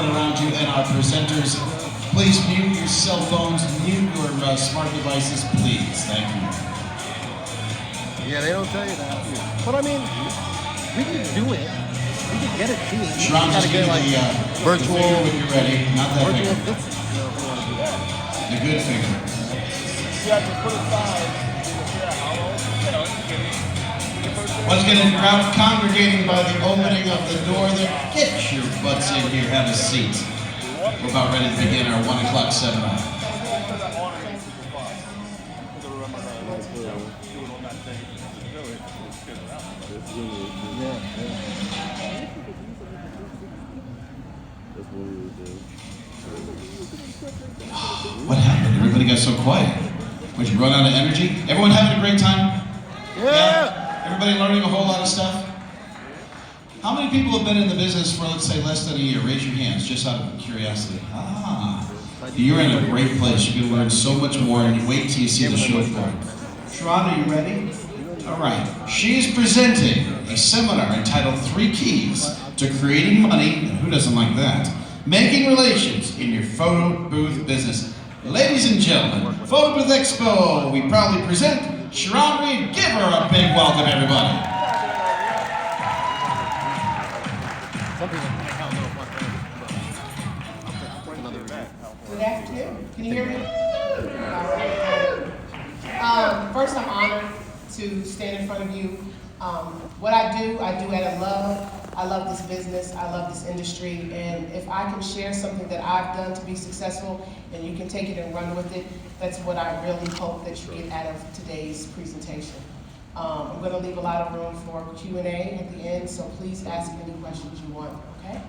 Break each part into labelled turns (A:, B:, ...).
A: everyone around you, and our presenters. Please mute your cell phones, mute your smart devices, please. Thank you.
B: Yeah, they don't tell you that. But I mean, we can do it. We can get it too.
A: Sharon, just get like
B: virtual
A: when you're ready. Not that
B: virtual
A: finger.
B: distance, you know, if you want to do that.
A: The good finger.
C: You have to put aside.
A: Once again, if you're out congregating by the opening of the door there, get your butts in here, have a seat. We're about ready to begin our 1 o'clock seminar. What happened? Everybody got so quiet. Would you run out of energy? Everyone having a great time?
B: Yeah.
A: Everybody learning a whole lot of stuff? How many people have been in the business for, let's say, less than a year? Raise your hands, just out of curiosity. You're in a great place. You're going to learn so much more, and you wait till you see the show floor. Sharon, are you ready? All right. She is presenting a seminar entitled 3 Keys to Creating Money, and who doesn't like that? Making relations in your photo booth business. Ladies and gentlemen, Photo Booth Expo, we proudly present Sharon Reed. Give her a big welcome, everybody.
D: Good afternoon. Can you hear me? First, I'm honored to stand in front of you. What I do out of love. I love this business. I love this industry. And if I can share something that I've done to be successful and you can take it and run with it, that's what I really hope that you get out of today's presentation. I'm going to leave a lot of room for Q&A at the end, so please ask any questions you want, okay?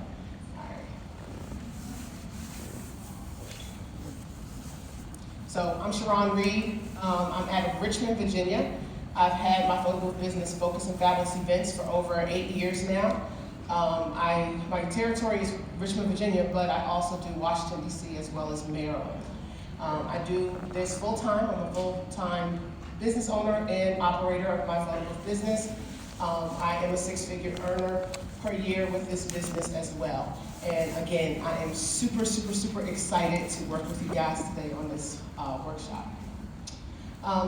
D: So I'm Sharon Reed. I'm out of Richmond, Virginia. I've had my photo booth business Focus and Fabulous Events for over 8 years now. My territory is Richmond, Virginia, but I also do Washington, D.C. as well as Maryland. I do this full-time. I'm a full-time business owner and operator of my photo booth business. I am a 6-figure earner per year with this business as well. And again, I am super, super, super excited to work with you guys today on this workshop.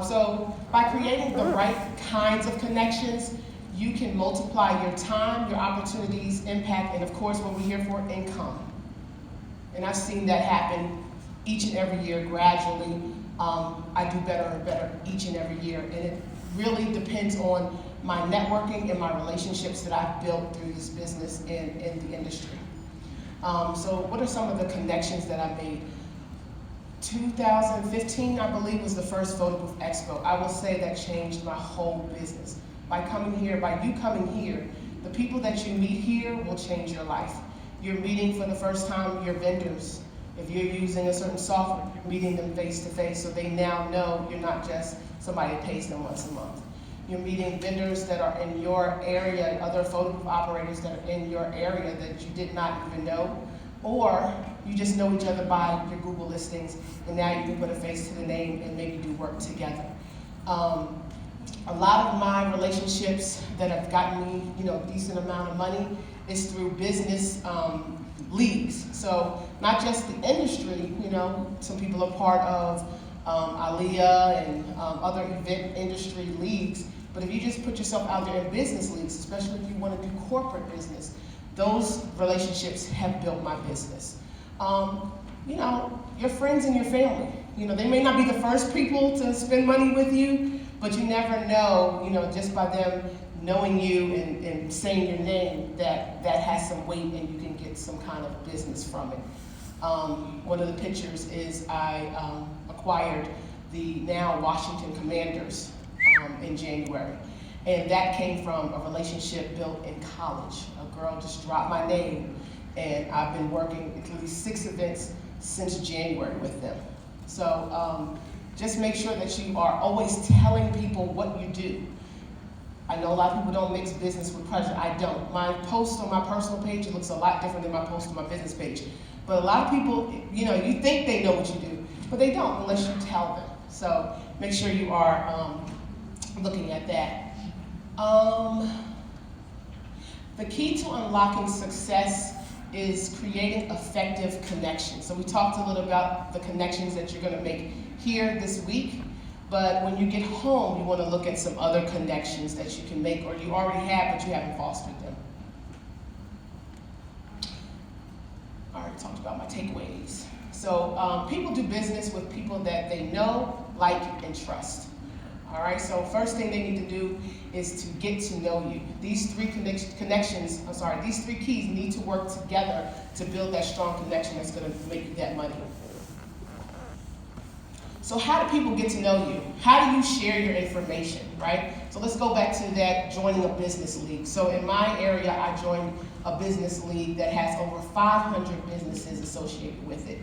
D: So by creating the right kinds of connections, you can multiply your time, your opportunities, impact, and of course, what we're here for, income. And I've seen that happen each and every year gradually. I do better and better each and every year. And it really depends on my networking and my relationships that I've built through this business and in the industry. So what are some of the connections that I made? 2015, I believe, was the first Photo Booth Expo. I will say that changed my whole business. By you coming here, the people that you meet here will change your life. You're meeting for the first time your vendors. If you're using a certain software, you're meeting them face to face, so they now know you're not just somebody that pays them once a month. You're meeting vendors that are in your area, other photo booth operators that are in your area that you did not even know, or you just know each other by your Google listings, and now you can put a face to the name and maybe do work together. A lot of my relationships that have gotten me, a decent amount of money is through business leagues. So not just the industry, some people are part of Aliyah and other event industry leagues, but if you just put yourself out there in business leagues, especially if you want to do corporate business, those relationships have built my business. Your friends and your family, they may not be the first people to spend money with you, but you never know, just by them knowing you and saying your name, that has some weight and you can get some kind of business from it. One of the pictures is I acquired the now Washington Commanders in January. And that came from a relationship built in college. A girl just dropped my name, and I've been working at least 6 events since January with them. So just make sure that you are always telling people what you do. I know a lot of people don't mix business with pleasure. I don't. My post on my personal page looks a lot different than my post on my business page. But a lot of people, you think they know what you do, but they don't unless you tell them. So make sure you are looking at that. The key to unlocking success is creating effective connections. So we talked a little about the connections that you're going to make here this week, but when you get home, you want to look at some other connections that you can make or you already have, but you haven't fostered them. I already talked about my takeaways. So people do business with people that they know, like, and trust. All right, so first thing they need to do is to get to know you. These three these three keys need to work together to build that strong connection that's going to make you that money. So how do people get to know you? How do you share your information, right? So let's go back to that joining a business league. So in my area, I joined a business league that has over 500 businesses associated with it.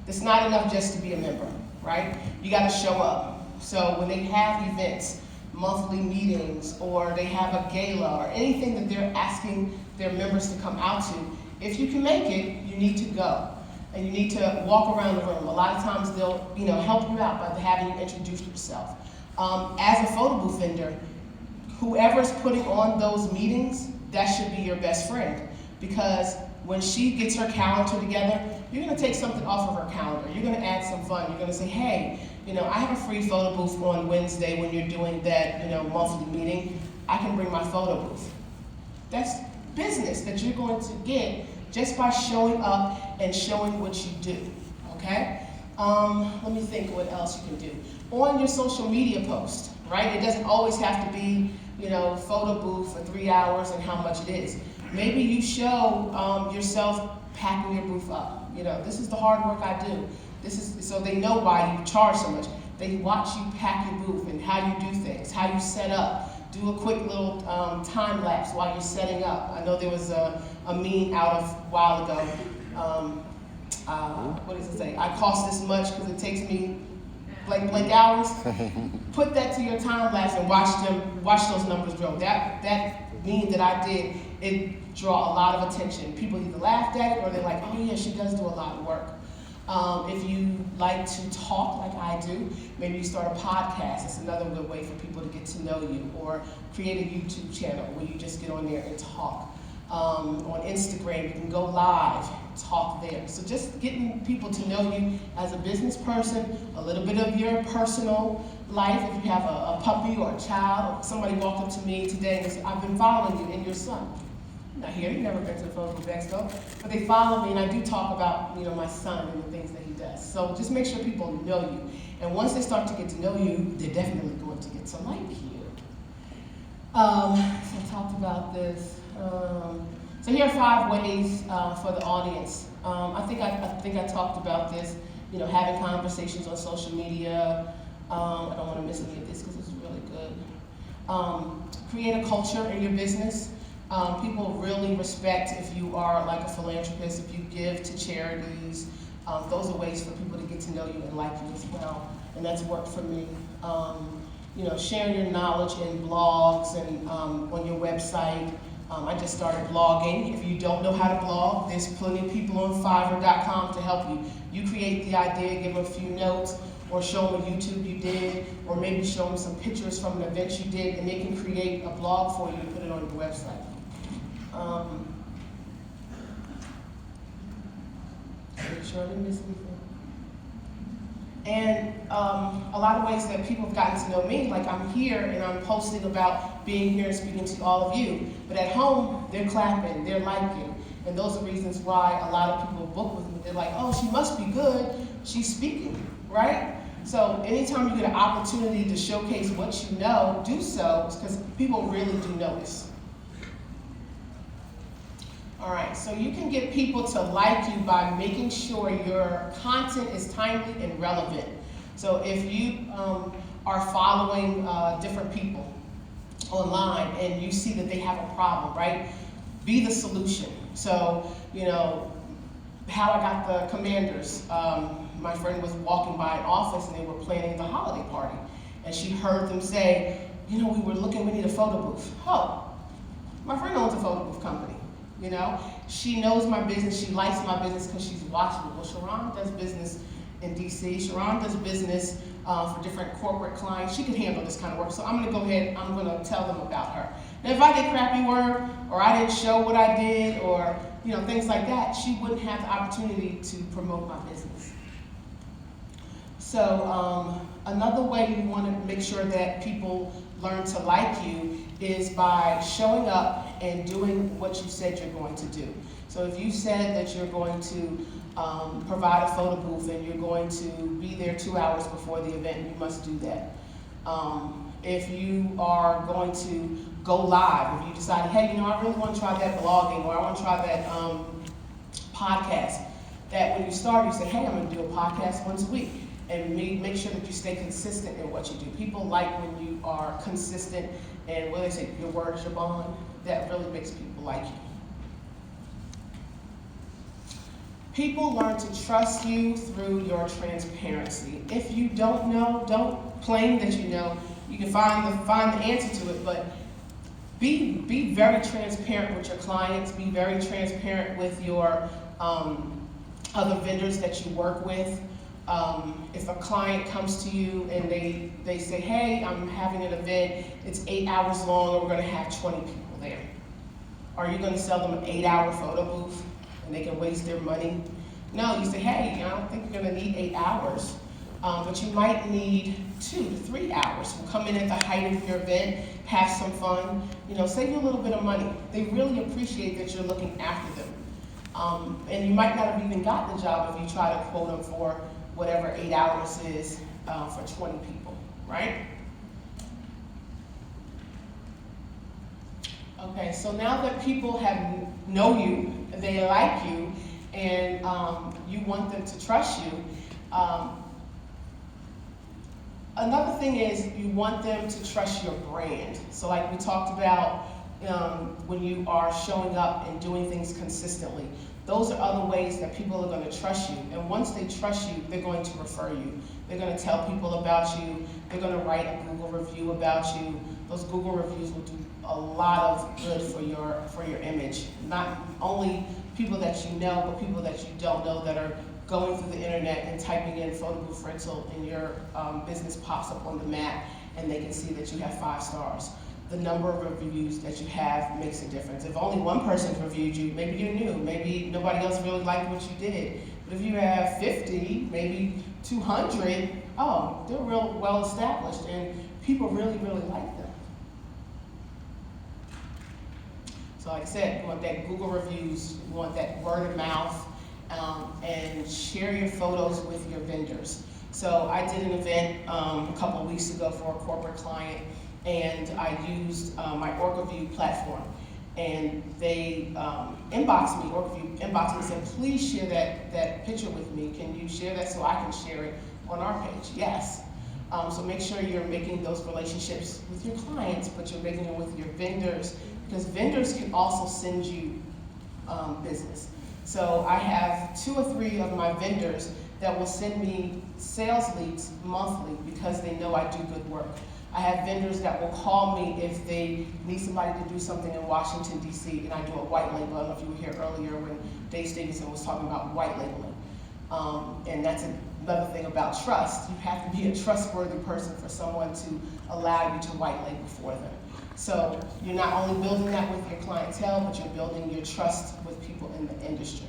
D: It's not enough just to be a member, right? You got to show up. So when they have events, monthly meetings, or they have a gala, or anything that they're asking their members to come out to, if you can make it, you need to go. And you need to walk around the room. A lot of times they'll help you out by having you introduce yourself. As a photo booth vendor, whoever's putting on those meetings, that should be your best friend. Because when she gets her calendar together, you're going to take something off of her calendar. You're going to add some fun. You're going to say, hey, I have a free photo booth on Wednesday when you're doing that monthly meeting. I can bring my photo booth. That's business that you're going to get just by showing up and showing what you do, okay? Let me think what else you can do. On your social media post, right? It doesn't always have to be, photo booth for 3 hours and how much it is. Maybe you show yourself packing your booth up. This is the hard work I do. This is so they know why you charge so much. They watch you pack your booth and how you do things, how you set up. Do a quick little time lapse while you're setting up. I know there was a meme out a while ago. What does it say? I cost this much because it takes me blank hours. Put that to your time lapse and watch those numbers grow. That meme that I did, it draw a lot of attention. People either laughed at it or they're like, oh yeah, she does do a lot of work. If you like to talk like I do, maybe you start a podcast. It's another good way for people to get to know you. Or create a YouTube channel where you just get on there and talk. On Instagram, you can go live, talk there. So just getting people to know you as a business person, a little bit of your personal life. If you have a puppy or a child, somebody walked up to me today and said, I've been following you and your son. Not here, you've never been to the Photo Booth Expo, but they follow me and I do talk about my son and the things that he does. So just make sure people know you. And once they start to get to know you, they're definitely going to get to like you. So I talked about this. So here are 5 ways for the audience. I think I talked about this, having conversations on social media. I don't want to miss any of this because it's really good. Create a culture in your business. People really respect if you are like a philanthropist, if you give to charities. Those are ways for people to get to know you and like you as well. And that's worked for me. Sharing your knowledge in blogs and on your website. I just started blogging. If you don't know how to blog, there's plenty of people on Fiverr.com to help you. You create the idea, give them a few notes, or show them a YouTube you did, or maybe show them some pictures from an event you did, and they can create a blog for you and put it on your website. Make sure I didn't miss anything. And a lot of ways that people have gotten to know me, like I'm here and I'm posting about being here and speaking to all of you. But at home, they're clapping, they're liking. And those are reasons why a lot of people book with me. They're like, oh, she must be good, she's speaking, right? So anytime you get an opportunity to showcase what you know, do so, because people really do notice. All right, so you can get people to like you by making sure your content is timely and relevant. So if you are following different people online and you see that they have a problem, right? Be the solution. So, how I got the commanders, my friend was walking by an office and they were planning the holiday party. And she heard them say, we were looking, we need a photo booth. Oh, my friend owns a photo booth company. She knows my business, she likes my business because she's watching it. Well, Sharon does business in DC. Sharon does business for different corporate clients. She can handle this kind of work. So I'm gonna go ahead, I'm gonna tell them about her. Now if I get crappy work, or I didn't show what I did, or things like that, she wouldn't have the opportunity to promote my business. So another way you want to make sure that people learn to like you is by showing up and doing what you said you're going to do. So if you said that you're going to provide a photo booth and you're going to be there 2 hours before the event, you must do that. If you are going to go live, if you decide, hey, I really want to try that blogging, or I want to try that podcast, that when you start, you say, hey, I'm going to do a podcast once a week. And make sure that you stay consistent in what you do. People like when you are consistent, and what they say, your word is your bond. That really makes people like you. People learn to trust you through your transparency. If you don't know, don't claim that you know. You can find the answer to it, but be very transparent with your clients. Be very transparent with your other vendors that you work with. If a client comes to you and they say, hey, I'm having an event, it's 8 hours long, and we're going to have 20 people there. Are you going to sell them an 8-hour photo booth and they can waste their money? No, you say, hey, I don't think you're going to need 8 hours, but you might need 2 to 3 hours. We'll come in at the height of your event, have some fun, save you a little bit of money. They really appreciate that you're looking after them. And you might not have even gotten the job if you try to quote them for whatever 8 hours is for 20 people, right? Okay, so now that people know you, they like you, and you want them to trust you, another thing is you want them to trust your brand. So like we talked about when you are showing up and doing things consistently, those are other ways that people are going to trust you. And once they trust you, they're going to refer you. They're going to tell people about you. They're going to write a Google review about you. Those Google reviews will do a lot of good for your image. Not only people that you know, but people that you don't know that are going through the internet and typing in photo booth rental, and your business pops up on the map, and they can see that you have 5 stars. The number of reviews that you have makes a difference. If only one person reviewed you, maybe you're new, maybe nobody else really liked what you did. But if you have 50, maybe 200, oh, they're real well established, and people really, really like them. So like I said, you want that Google reviews, you want that word of mouth, and share your photos with your vendors. So I did an event a couple of weeks ago for a corporate client, and I used my OrcaView platform. And they inboxed me and said, please share that picture with me. Can you share that so I can share it on our page? Yes. So make sure you're making those relationships with your clients, but you're making them with your vendors, because vendors can also send you business. So I have 2 or 3 of my vendors that will send me sales leads monthly because they know I do good work. I have vendors that will call me if they need somebody to do something in Washington, D.C., and I do a white label. I don't know if you were here earlier when Dave Stevenson was talking about white labeling. And that's another thing about trust. You have to be a trustworthy person for someone to allow you to white label for them. So you're not only building that with your clientele, but you're building your trust with people in the industry.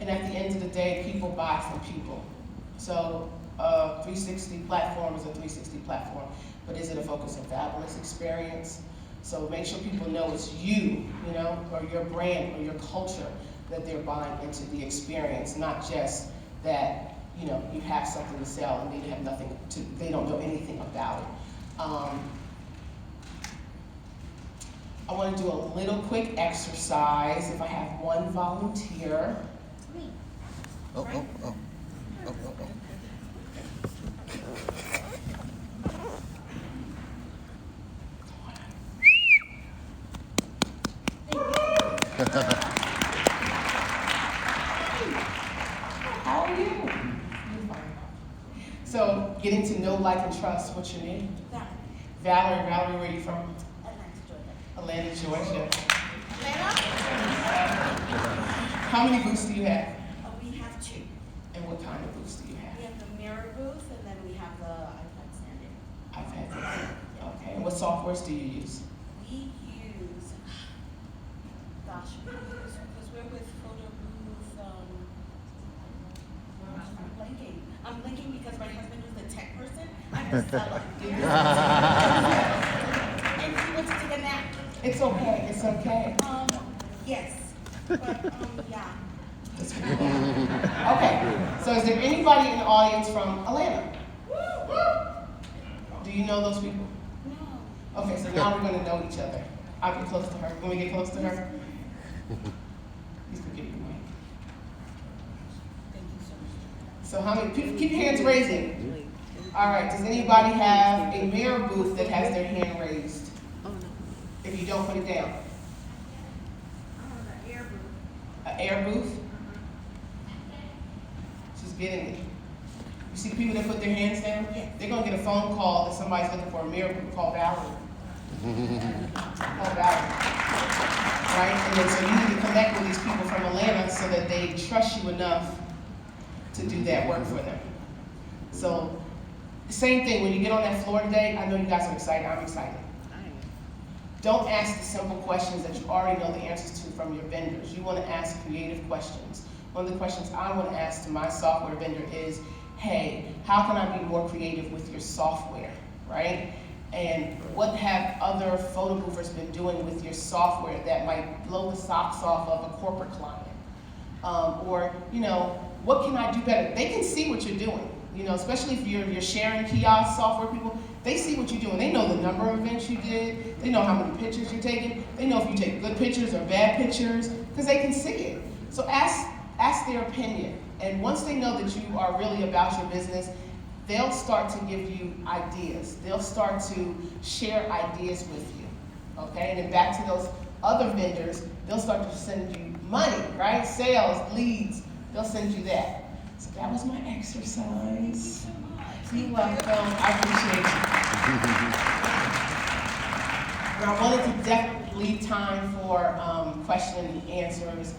D: And at the end of the day, people buy from people. So a 360 platform is a 360 platform, but is it a Focus and Fabulous experience? So make sure people know it's you, or your brand or your culture that they're buying into the experience, not just that, you have something to sell and they don't know anything about it. I want to do a little quick exercise. If I have one volunteer.
B: Oh.
D: How are you? So, getting to know, like, and trust. What's your name? Valerie. Valerie, where are you from? Atlanta, Georgia. How many booths do you have?
E: We have 2.
D: And what kind of booths do you have?
E: We have the mirror booth, and then we have the iPad standard.
D: iPad. Okay. And what softwares do you use?
E: We bestseller. And he wants to take a nap.
D: It's okay, it's okay.
E: Yes, but, yeah.
D: Okay, so is there anybody in the audience from Atlanta? Do you know those people?
E: No.
D: Okay, so now we're gonna know each other. I'll get close to her. Can we get close to her? He's gonna give you the mic.
E: Thank you so much.
D: So how many, keep your hands raising. All right, does anybody have a mirror booth that has their hand raised? If you don't, put it down.
E: The air booth.
D: An air booth? She's getting it. You see the people that put their hands down? They're gonna get a phone call that somebody's looking for a mirror booth. Call Valerie. Call Valerie. Right? And then so you need to connect with these people from Atlanta so that they trust you enough to do that work for them. So, same thing, when you get on that floor today, I know you guys are excited, I'm excited. Don't ask the simple questions that you already know the answers to from your vendors. You want to ask creative questions. One of the questions I want to ask to my software vendor is, hey, how can I be more creative with your software, right? And what have other photo boothers been doing with your software that might blow the socks off of a corporate client? Or, you know, what can I do better? They can see what you're doing. You know, especially if you're sharing kiosk software people, they see what you're doing. They know the number of events you did. They know how many pictures you're taking. They know if you take good pictures or bad pictures, because they can see it. So ask their opinion. And once they know that you are really about your business, they'll start to give you ideas. They'll start to share ideas with you, okay? And then back to those other vendors, they'll start to send you money, right? Sales, leads, they'll send you that. So that was my exercise. You're welcome. I appreciate you. And I wanted to definitely leave time for question and answers.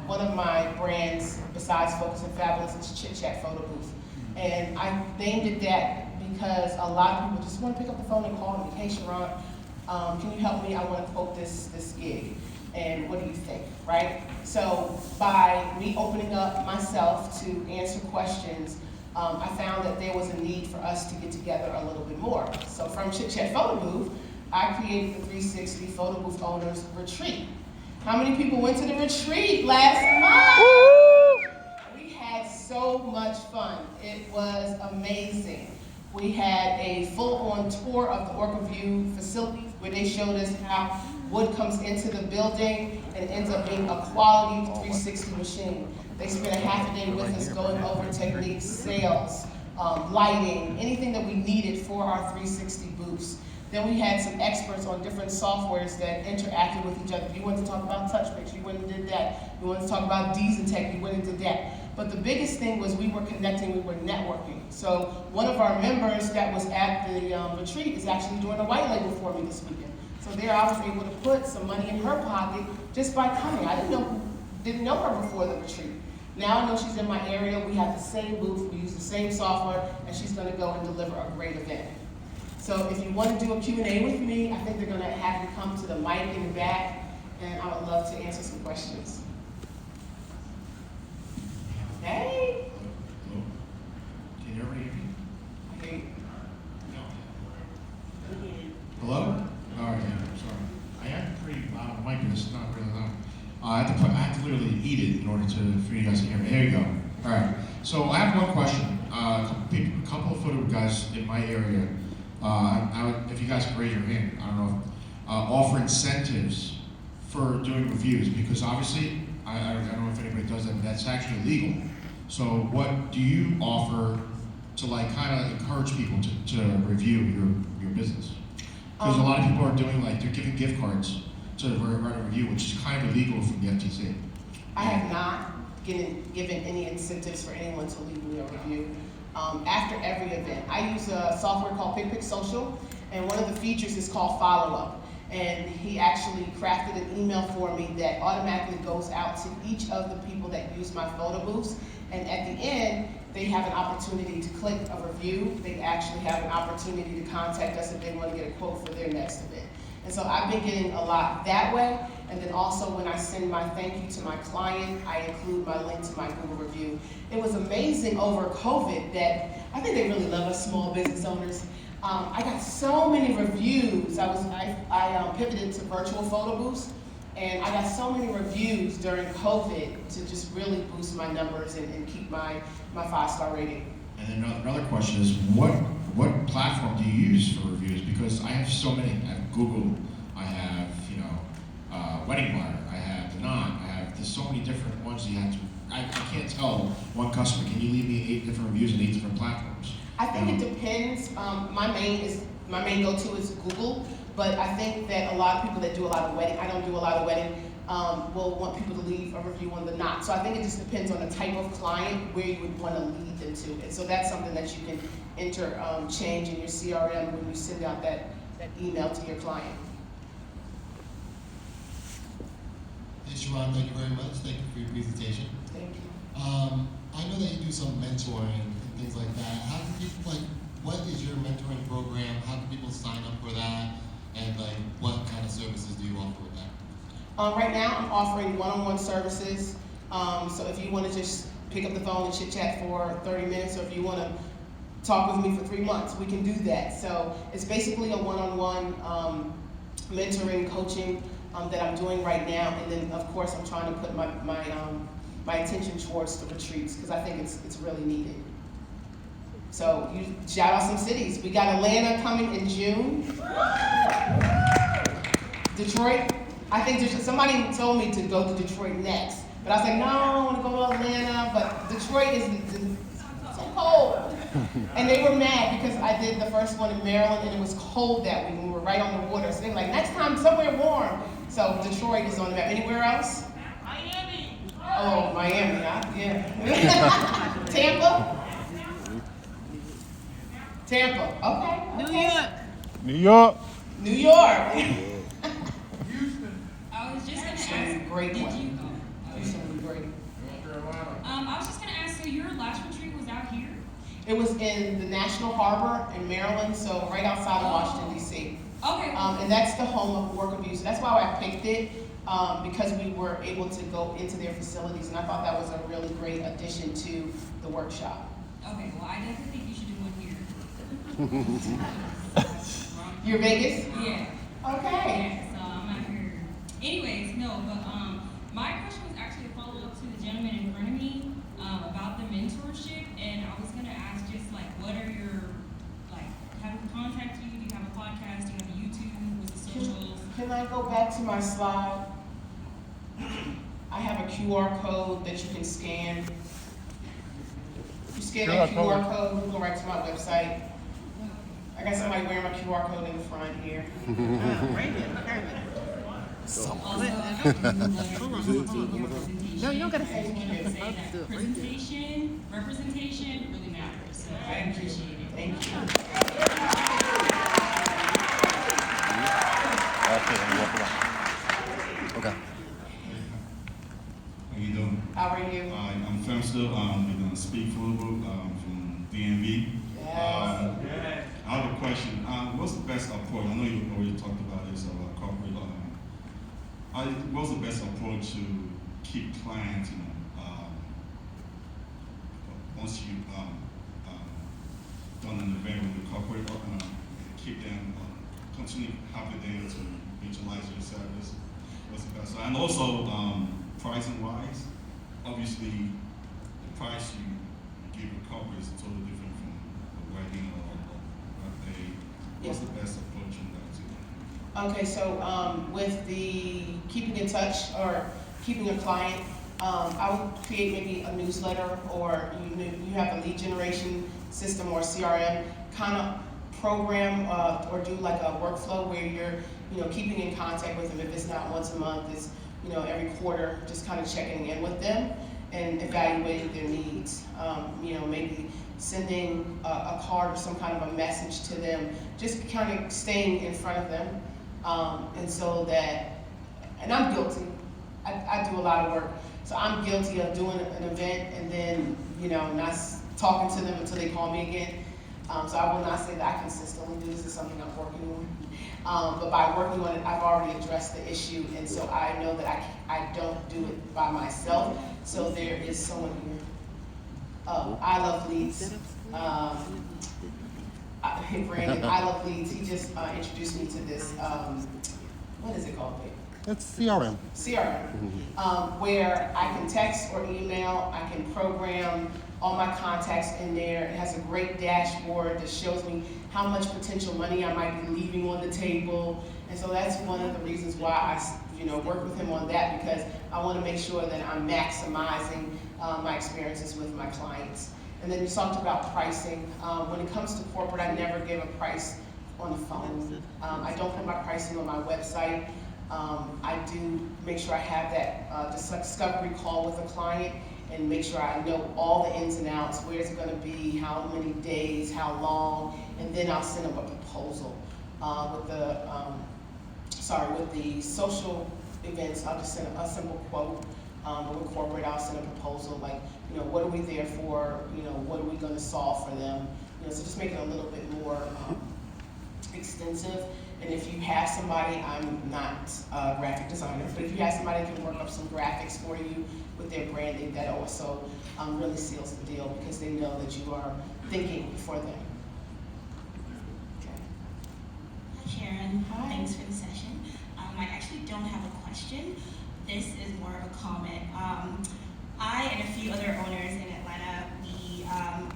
D: One of my brands, besides Focus and Fabulous, is Chit Chat Photo Booth. And I named it that because a lot of people just want to pick up the phone and call me, hey Sharon, can you help me? I want to quote this gig. And what do you think, right? So by me opening up myself to answer questions, I found that there was a need for us to get together a little bit more. So from Chit Chat Photo Booth, I created the 360 Photo Booth Owners Retreat. How many people went to the retreat last month? We had so much fun. It was amazing. We had a full-on tour of the Orca View facilities where they showed us how wood comes into the building and ends up being a quality 360 machine. They spent a half a day with us going over techniques, sales, lighting, anything that we needed for our 360 booths. Then we had some experts on different softwares that interacted with each other. If you wanted to talk about TouchPix, you went and did that. If you wanted to talk about D's and Tech, you went and did that. But the biggest thing was we were connecting, we were networking. So one of our members that was at the retreat is actually doing a white label for me this weekend. So there I was able to put some money in her pocket just by coming. I didn't know her before the retreat. Now I know she's in my area, we have the same booth, we use the same software, and she's gonna go and deliver a great event. So if you want to do a Q&A with me, I think they're gonna have you come to the mic in the back, and I would love to answer some questions. Hey.
F: Can you already hear me?
D: I hear you.
F: Hello? All right, yeah, sorry. I have a pretty loud mic, but it's not really loud. I have to literally eat it in order for you guys to hear me. Here you go. All right. So I have one question. A couple of photo guys in my area, if you guys can raise your hand, I don't know, offer incentives for doing reviews, because obviously, I don't know if anybody does that, but that's actually illegal. So what do you offer to like kind of encourage people to review your business? Because a lot of people are doing like, they're giving gift cards to write a review, which is kind of illegal from the FTC.
D: I have not given any incentives for anyone to leave me a review. After every event, I use a software called pbx22, and one of the features is called follow-up. And he actually crafted an email for me that automatically goes out to each of the people that use my photo booths. And at the end, they have an opportunity to click a review. They actually have an opportunity to contact us if they want to get a quote for their next event. And so I've been getting a lot that way. And then also when I send my thank you to my client, I include my link to my Google review. It was amazing over COVID that I think they really love us small business owners. I got so many reviews. I pivoted to virtual photo booths, and I got so many reviews during COVID to just really boost my numbers and keep my 5-star rating.
F: And then another question is, what platform do you use for reviews? Because I have so many. I have Google, I have, Wedding Wire, I have Denon, there's so many different ones you have to, I can't tell one customer, can you leave me 8 different reviews in 8 different platforms?
D: I think it depends. My main go-to is Google, but I think that a lot of people that do a lot of wedding, I don't do a lot of wedding, will want people to leave a review on the Knot. So I think it just depends on the type of client where you would want to lead them to. And so that's something that you can change in your CRM when you send out that email to your client.
G: Hey Sharon, thank you very much. Thank you for your presentation.
D: Thank you.
G: I know that you do some mentoring and things like that. How can people, what is your mentoring program? How can people sign up for that? And what kind of services do you offer with that?
D: Right now, I'm offering one-on-one services. So if you want to just pick up the phone and chit-chat for 30 minutes, or if you want to talk with me for 3 months, we can do that. So it's basically a one-on-one mentoring, coaching that I'm doing right now. And then, of course, I'm trying to put my attention towards the retreats because I think it's really needed. So you shout out some cities. We got Atlanta coming in June. Detroit. I think somebody told me to go to Detroit next. But I was like, no, I want to go to Atlanta. But Detroit is so cold. And they were mad because I did the first one in Maryland and it was cold that week. We were right on the water. So they were like, next time somewhere warm. So Detroit is on the map. Anywhere else?
C: Miami.
D: Oh, Miami, yeah. Tampa? Tampa, okay.
C: New York.
B: New York.
D: New York.
C: Houston.
H: I was just gonna
D: It's
H: ask.
D: gonna be a great
H: Did
D: one.
H: you?
D: It's gonna be great.
H: I was just gonna ask. So your last retreat was out here?
D: It was in the National Harbor in Maryland, so right outside of Washington, D.C.
H: Okay.
D: And that's the home of work abuse. That's why I picked it, because we were able to go into their facilities, and I thought that was a really great addition to the workshop.
H: Okay. Well, I definitely think you should do one here.
D: You're Vegas?
H: Yeah.
D: Okay.
H: Yeah. So I'm out here. Anyways, no. But my question was actually a follow up to the gentleman in front of me about the mentorship, and I was gonna ask just what are your how do we contact you? Do you have a podcast? Do you have a YouTube? What's the socials?
D: Can I go back to my slide? I have a QR code that you can scan. You scan that QR code, you go right to my website. I got somebody wearing my QR code in the front here.
H: No, you don't gotta say that. Representation really matters. So I appreciate it.
D: Thank you.
B: Okay.
I: How you doing?
D: How are you?
I: I'm Femster. I'm going to speak for a little from DMV.
D: Yes.
I: I have a question. What's the best approach? I know you already talked about this corporate. What's the best approach to keep clients? Once you done an event with the corporate, keep them continue helping them to utilize your service. What's the best? And also pricing wise, obviously the price you give a corporate is totally different from a wedding or a what's the best approach in that too?
D: Okay, so with the keeping in touch or keeping a client, I would create maybe a newsletter, or you have a lead generation system or CRM kind of program, or do like a workflow where you're keeping in contact with them. If it's not once a month, it's every quarter, just kind of checking in with them and evaluating their needs. Maybe sending a card or some kind of a message to them, just kind of staying in front of them. And so that, and I'm guilty. I do a lot of work. So I'm guilty of doing an event and then, not talking to them until they call me again. So I will not say that I consistently do this. Is something I'm working on. But by working on it, I've already addressed the issue, and so I know that I don't do it by myself. So there is someone here. I Love Leads. Brandon, I Love Leads. He just introduced me to this. What is it called, babe?
B: It's CRM.
D: CRM, where I can text or email, I can program all my contacts in there. It has a great dashboard that shows me how much potential money I might be leaving on the table. And so that's one of the reasons why I work with him on that, because I want to make sure that I'm maximizing my experiences with my clients. And then you talked about pricing. When it comes to corporate, I never give a price on the phone. I don't put my pricing on my website. I do make sure I have that discovery call with a client and make sure I know all the ins and outs, where it's going to be, how many days, how long, and then I'll send them a proposal. With the social events, I'll just send a simple quote. But with corporate, I'll send a proposal like, what are we there for? What are we going to solve for them? So just make it a little bit more extensive. And if you have somebody, I'm not a graphic designer, but if you have somebody who can work up some graphics for you with their branding, that also really seals the deal, because they know that you are thinking for them. Okay.
J: Hi Sharon,
D: Hi.
J: Thanks for the session. I actually don't have a question. This is more of a comment. I and a few other owners in Atlanta, we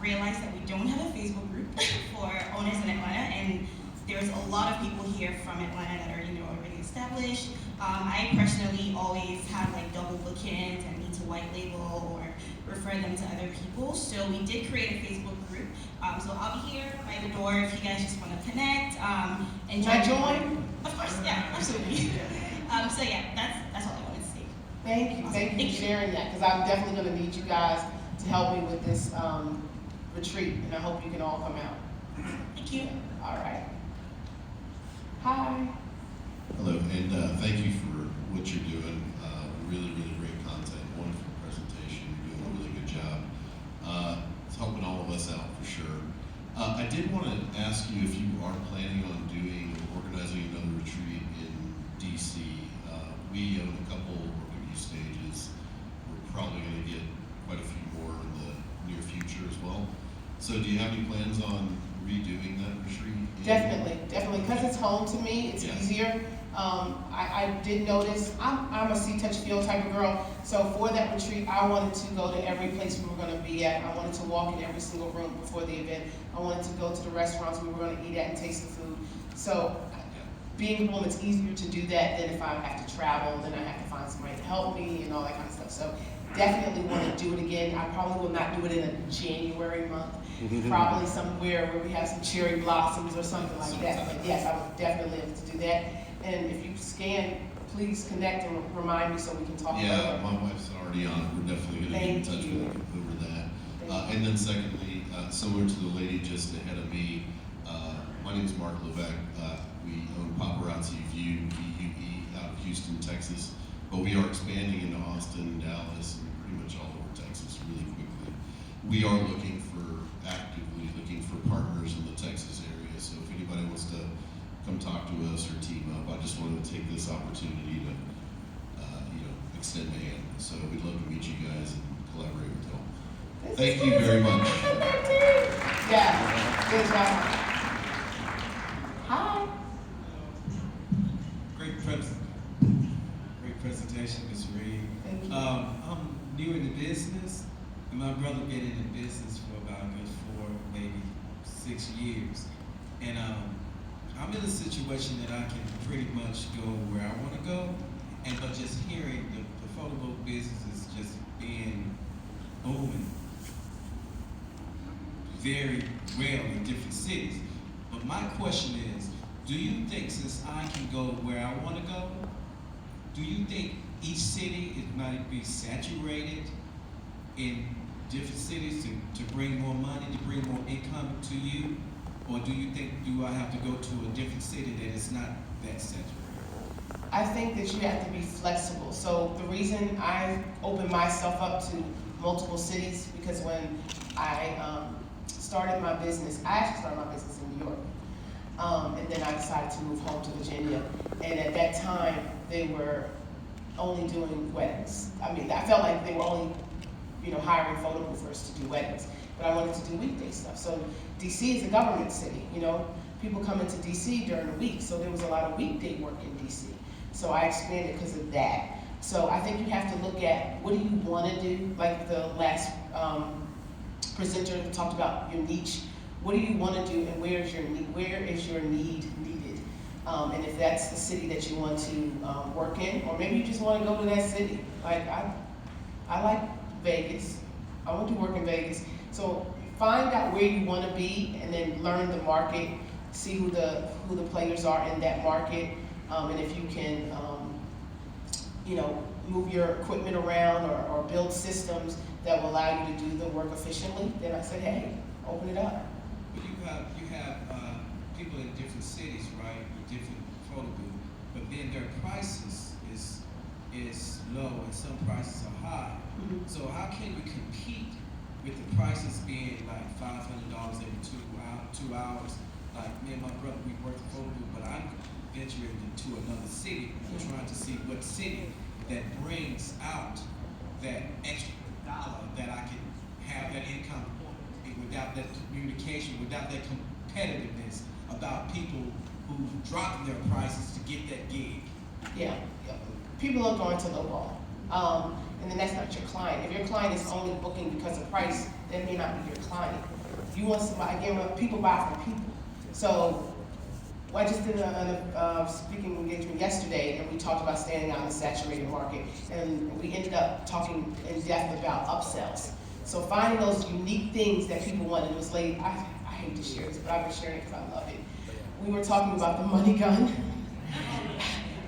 J: realized that we don't have a Facebook group for owners in Atlanta, and there's a lot of people here from Atlanta that are already established. I personally always have like double bookings and need to white label or refer them to other people. So we did create a Facebook group. So I'll be here by the door if you guys just want to connect. And
D: Can I join?
J: Of course, yeah, absolutely. So yeah, that's all I wanted to say.
D: Thank you. Thank you for sharing that, because I'm definitely going to need you guys to help me with this retreat, and I hope you can all come out.
J: Thank you.
D: All right. Hi.
K: Hello, and thank you for what you're doing. Really, really great content, wonderful presentation. You're doing a really good job. It's helping all of us out for sure. I did want to ask you if you are planning on organizing another retreat in DC. We own a couple working use stages. We're probably going to get quite a few more in the near future as well. So do you have any plans on redoing that retreat?
D: Definitely, because it's home to me, it's easier. I did notice, I'm a see, touch, feel type of girl, so for that retreat, I wanted to go to every place we were going to be at. I wanted to walk in every single room before the event. I wanted to go to the restaurants we were going to eat at and taste the food. So being home, it's easier to do that than if I have to travel, then I have to find somebody to help me and all that kind of stuff. So definitely want to do it again. I probably will not do it in a January month. Probably somewhere where we have some cherry blossoms or something like that. But yes, I would definitely love to do that. And if you scan, please connect and remind me so we can talk about it.
K: Yeah, my wife's already on it. We're definitely going to get in touch with her over that. And then secondly, similar to the lady just ahead of me, my name is Mark Levesque. We own Paparazzi View, VUE, out of Houston, Texas. But we are expanding into Austin, Dallas, and pretty much all over Texas really quickly. We are actively looking for partners in the Texas area. So if anybody wants to come talk to us or team up, I just wanted to take this opportunity to, extend a hand. So we'd love to meet you guys and collaborate with y'all. Thank you very much.
D: Yeah, good job. Hi.
L: Great presentation, Ms. Reed.
D: Thank you.
L: I'm new in the business, and my brother been in the business for about a good 4, maybe 6 years. And I'm in a situation that I can pretty much go where I want to go, but just hearing the photo book business is just being booming very well in different cities. But my question is, do you think, since I can go where I want to go, do you think each city it might be saturated in different cities to bring more money, to bring more income to you? Or do you think, do I have to go to a different city that is not that saturated?
D: I think that you have to be flexible. So the reason I opened myself up to multiple cities, because when I started my business, I actually started my business in New York. And then I decided to move home to Virginia. And at that time, they were only doing weddings. I mean, I felt like they were only, hiring photo boothers to do weddings. But I wanted to do weekday stuff. So DC is a government city, People come into DC during the week, so there was a lot of weekday work in DC. So I expanded because of that. So I think you have to look at what do you want to do, like the last presenter talked about your niche. What do you want to do, and where is your need needed? And if that's the city that you want to work in, or maybe you just want to go to that city. Like I like Vegas. I want to work in Vegas. So find out where you want to be, and then learn the market. See who the players are in that market, and if you can, move your equipment around or build systems that will allow you to do the work efficiently. Then I said, hey, open it up.
L: You have people in different cities, right, with different photo booths, but then their prices is low and some prices are high.
D: Mm-hmm.
L: So how can you compete with the prices being like $500 every 2 hours? Like me and my brother, we work the photo booth, but I'm venturing into another city. I'm trying to see what city that brings out that extra dollar that I can have that income without that communication, without that competitiveness about people who drop their prices to get that gig.
D: Yeah. People are going to lowball. And then that's not your client. If your client is only booking because of price, that may not be your client. You want somebody, again, people buy from people. So I just did a speaking engagement yesterday, and we talked about standing out in the saturated market, and we ended up talking in depth about upsells. So finding those unique things that people want. And it was late, I hate to share this, but I've been sharing it because I love it. We were talking about the money gun.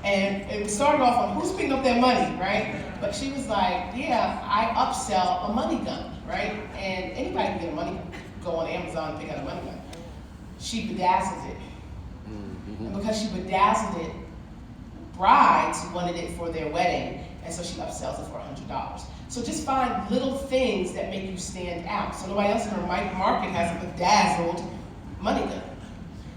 D: And it started off on who's picking up that money, right? But she was like, yeah, I upsell a money gun, right? And anybody can get a money gun. Go on Amazon and pick out a money gun. She bedazzled it. And because she bedazzled it, brides wanted it for their wedding, and so she upsells it for $100. So just find little things that make you stand out. So nobody else in her market has a bedazzled money gun.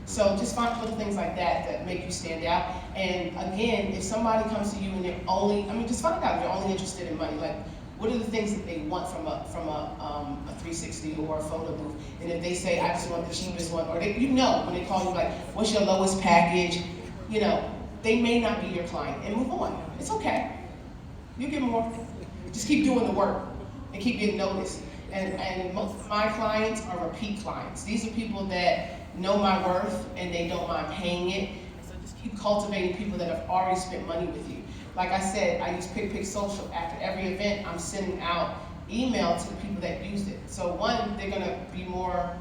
D: So just find little things like that make you stand out. And again, if somebody comes to you and they're just find out if they're only interested in money. Like, what are the things that they want from a 360 or a photo booth? And if they say, I just want the cheapest one, or when they call you like, what's your lowest package? They may not be your client, and move on. It's okay. You get more. Just keep doing the work and keep getting noticed. And most of my clients are repeat clients. These are people that know my worth and they don't mind paying it. So just keep cultivating people that have already spent money with you. Like I said, I use pbx22 Social. After every event, I'm sending out email to the people that used it. So one, they're gonna be more,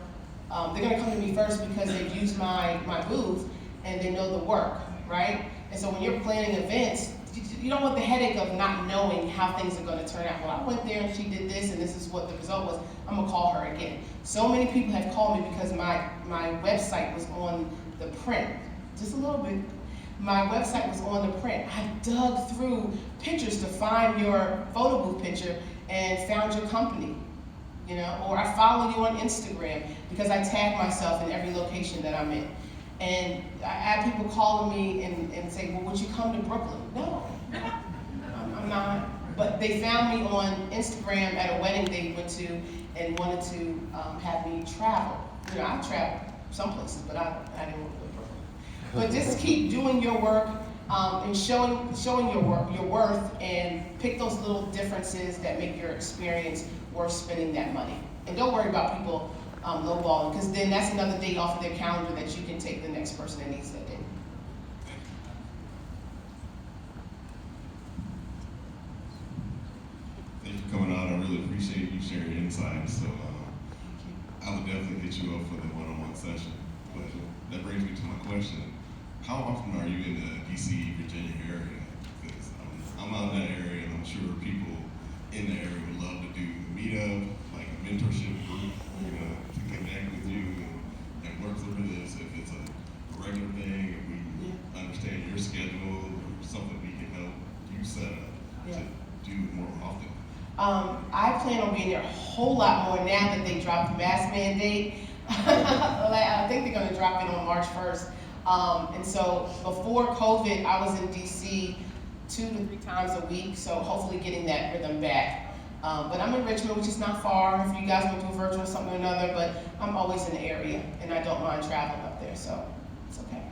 D: they're gonna come to me first because they've used my booth and they know the work, right? And so when you're planning events, you don't want the headache of not knowing how things are gonna turn out. Well, I went there and she did this and this is what the result was. I'm gonna call her again. So many people have called me because my website was on the print, just a little bit. My website was on the print. I dug through pictures to find your photo booth picture and found your company, or I follow you on Instagram because I tag myself in every location that I'm in. And I have people calling me and say, well, would you come to Brooklyn? No, I'm not. But they found me on Instagram at a wedding they went to and wanted to have me travel. I traveled some places, but I didn't want to go to Brooklyn. But just keep doing your work and showing your worth, and pick those little differences that make your experience worth spending that money. And don't worry about people lowballing, because then that's another date off of their calendar that you can take the next person that needs that date.
I: Thank you for coming on. I really appreciate you sharing your insights. So I would definitely hit you up for the one-on-one session. But that brings me to my question. How often are you in the DC, Virginia area? Because I'm out in that area, and I'm sure people in the area would love to do a meetup, like a mentorship group, to connect with you and work through this. If it's a regular thing, if we understand your schedule or something we can help you set up to do more often.
D: I plan on being there a whole lot more now that they dropped the mask mandate. I think they're going to drop it on March 1st. And so before COVID, I was in DC 2 to 3 times a week, so hopefully getting that rhythm back. But I'm in Richmond, which is not far if you guys want to do a virtual or something or another, but I'm always in the area, and I don't mind traveling up there, so it's okay.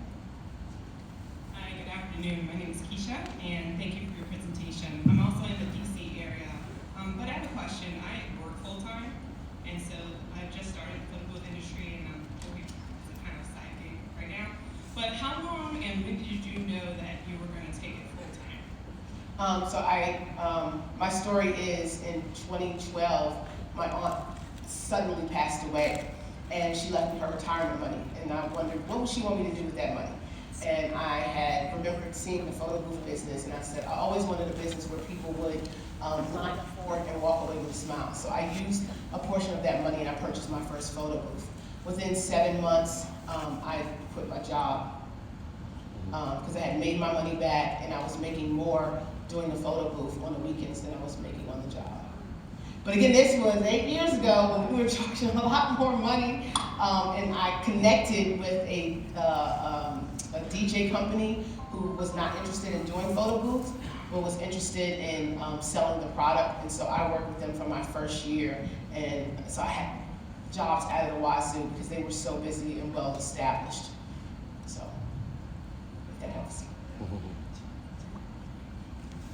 M: Hi, good afternoon. My name is Keisha, and thank you for your presentation. I'm also in the DC area, but I have a question. I work full-time, and so I've just started in the photo booth industry, and I'm working as a kind of side gig right now. But how long and when did you know that you were going to take it full-time?
D: My story is in 2012, my aunt suddenly passed away, and she left me her retirement money, and I wondered, what would she want me to do with that money? And I had remembered seeing the photo booth business, and I said, I always wanted a business where people would line up for it and walk away with a smile. So I used a portion of that money, and I purchased my first photo booth. Within 7 months, I quit my job because I had made my money back, and I was making more doing the photo booth on the weekends than I was making on the job. But again, this was 8 years ago when we were charging a lot more money, and I connected with a DJ company who was not interested in doing photo booths, but was interested in selling the product, and so I worked with them for my first year, and so I had jobs out of the wazoo because they were so busy and well established. So, if that helps.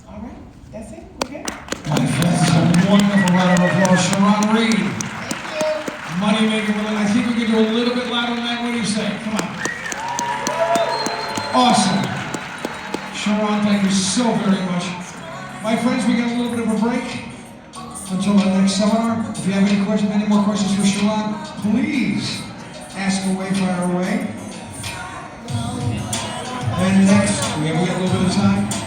D: All right, that's it. We're good.
N: My friends, a wonderful round of applause. Sharon Reed.
D: Thank you.
N: Moneymaker. I think we can do a little bit louder than that. What do you say? Come on. Awesome. Sharon, thank you so very much. My friends, we got a little bit of a break until our next seminar. If you have any questions, any more questions for Sharon, please ask away, fire away. And next, we have a little bit of time.